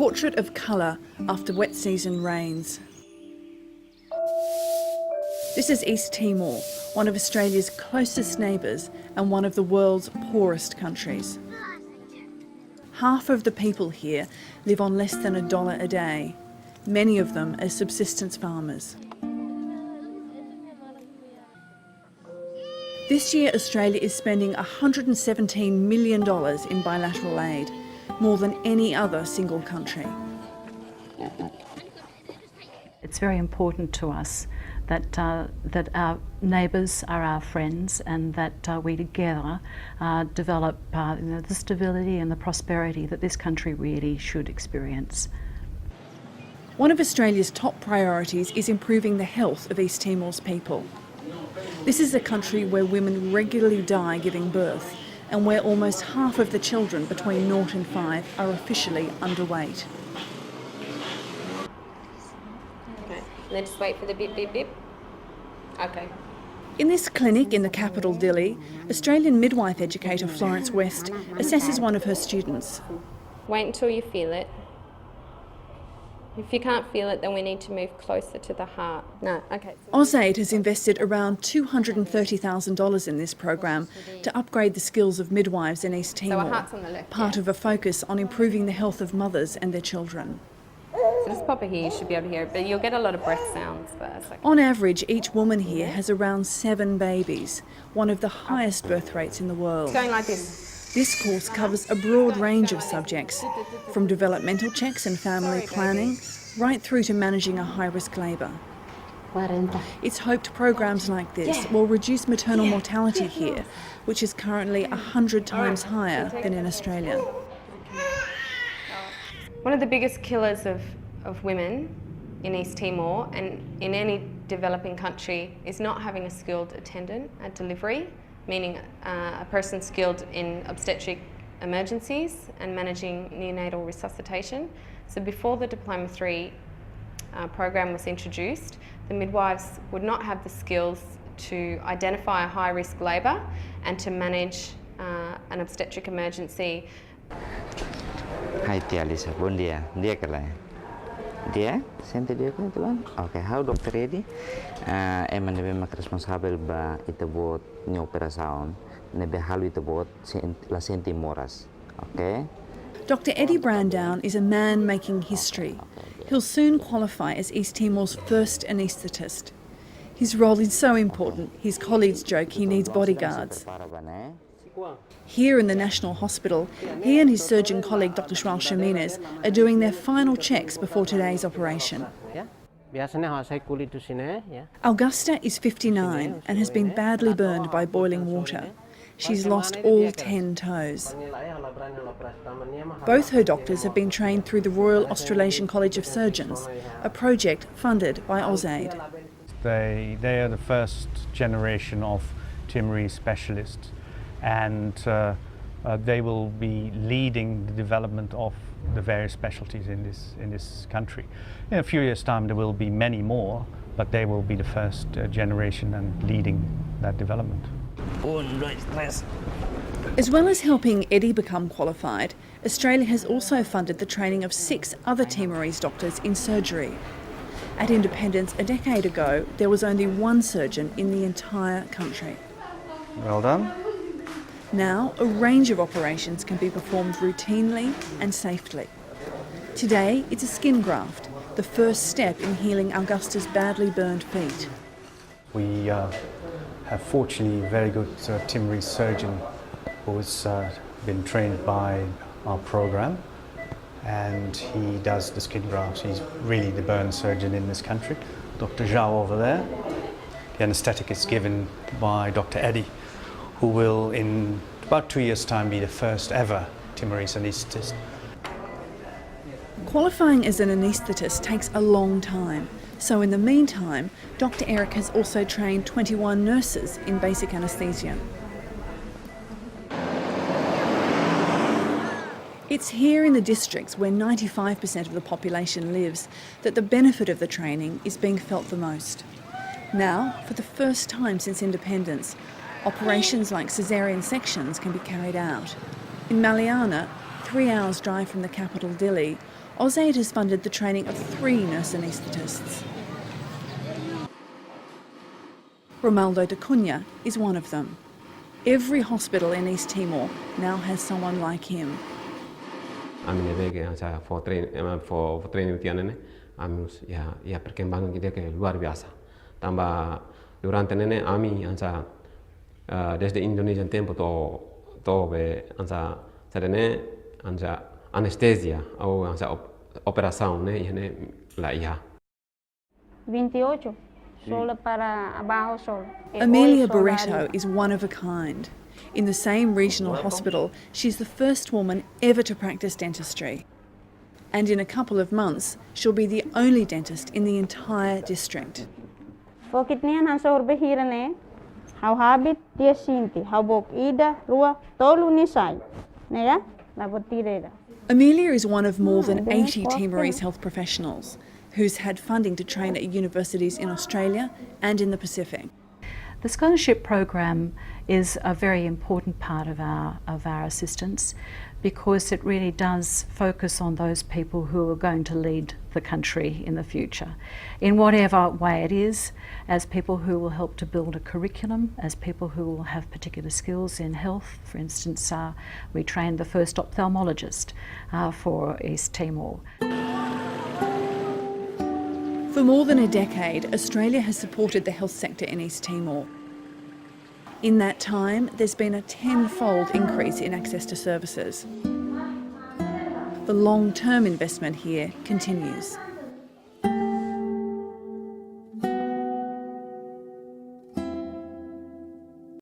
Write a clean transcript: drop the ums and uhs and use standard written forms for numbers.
portrait of colour after wet season rains. This is East Timor, one of Australia's closest neighbours and one of the world's poorest countries. Half of the people here live on less than $1 a day, many of them as subsistence farmers. This year Australia is spending $117 million in bilateral aid, more than any other single country. It's very important to us that our neighbours are our friends and that we together develop the stability and the prosperity that this country really should experience. One of Australia's top priorities is improving the health of East Timor's people. This is a country where women regularly die giving birth and where almost half of the children between 0 and 5 are officially underweight. Okay, then just wait for the beep, beep, beep. Okay. In this clinic in the capital, Dili, Australian midwife educator Florence West assesses one of her students. Wait until you feel it. If you can't feel it, then we need to move closer to the heart. No, okay. AusAid has invested around $230,000 in this program to upgrade the skills of midwives in East Timor, So our heart's on the left, part of a focus on improving the health of mothers and their children. So just pop it here, you should be able to hear it, but you'll get a lot of breath sounds. But it's okay. On average, each woman here has around 7 babies, one of the highest birth rates in the world. It's going like this. This course covers a broad range of subjects, from developmental checks and family planning, right through to managing a high-risk labour. It's hoped programs like this will reduce maternal mortality here, which is currently 100 times higher than in Australia. One of the biggest killers of women in East Timor and in any developing country is not having a skilled attendant at delivery, meaning a person skilled in obstetric emergencies and managing neonatal resuscitation. So before the Diploma 3 program was introduced, the midwives would not have the skills to identify a high-risk labour and to manage an obstetric emergency. Hai Tia Lisa, bon dia. Dia ke lah? Dia? Sente dia ke tuan? Okay, how dokter ready? Emang nebe mak responsabel ba itebot ni operasaun, nebe halu itebot la senti moras. Okay? Dr. Eddie Brandown is a man making history. He'll soon qualify as East Timor's first anaesthetist. His role is so important, his colleagues joke he needs bodyguards. Here in the National Hospital, he and his surgeon colleague Dr. João Ximenez are doing their final checks before today's operation. Augusta is 59 and has been badly burned by boiling water. She's lost all 10 toes. Both her doctors have been trained through the Royal Australasian College of Surgeons, a project funded by AusAid. They are the first generation of Timorese specialists, and they will be leading the development of the various specialties in this country. In a few years' time there will be many more, but they will be the first generation and leading that development. As well as helping Eddie become qualified, Australia has also funded the training of 6 other Timorese doctors in surgery. At independence a decade ago, there was only 1 surgeon in the entire country. Well done. Now, a range of operations can be performed routinely and safely. Today, it's a skin graft, the first step in healing Augusta's badly burned feet. We have fortunately a very good Timorese surgeon who's been trained by our program, and he does the skin grafts. He's really the burn surgeon in this country. Dr. Zhao over there. The anaesthetic is given by Dr. Eddie, who will in about 2 years' time be the first ever Timorese anaesthetist. Qualifying as an anaesthetist takes a long time. So in the meantime, Dr. Eric has also trained 21 nurses in basic anaesthesia. It's here in the districts where 95% of the population lives that the benefit of the training is being felt the most. Now, for the first time since independence, operations like caesarean sections can be carried out. In Maliana, 3 hours drive from the capital Dili, AusAid has funded the training of 3 nurse anaesthetists. Romaldo de Cunha is one of them. Every hospital in East Timor now has someone like him. For training tianene, ya perkembangan kita ke luar biasa. Tambah durante nene ami desde Indonesian tempo to be sadene Anesthesia au operação ne la hija. 28. Solo para abajo solo. Amelia Barreto is one of a kind. In the same regional hospital, she's the first woman ever to practice dentistry. And in a couple of months, she'll be the only dentist in the entire district. Fokitnian han sor behirane. How habit dia sinti, how bok ida rua tolu nisai. Nega la botirera. Amelia is one of more than 80 Timorese health professionals who's had funding to train at universities in Australia and in the Pacific. The scholarship program is a very important part of our assistance because it really does focus on those people who are going to lead the country in the future, in whatever way it is, as people who will help to build a curriculum, as people who will have particular skills in health. For instance, we trained the first ophthalmologist for East Timor. For more than a decade, Australia has supported the health sector in East Timor. In that time, there's been a 10-fold increase in access to services. The long-term investment here continues.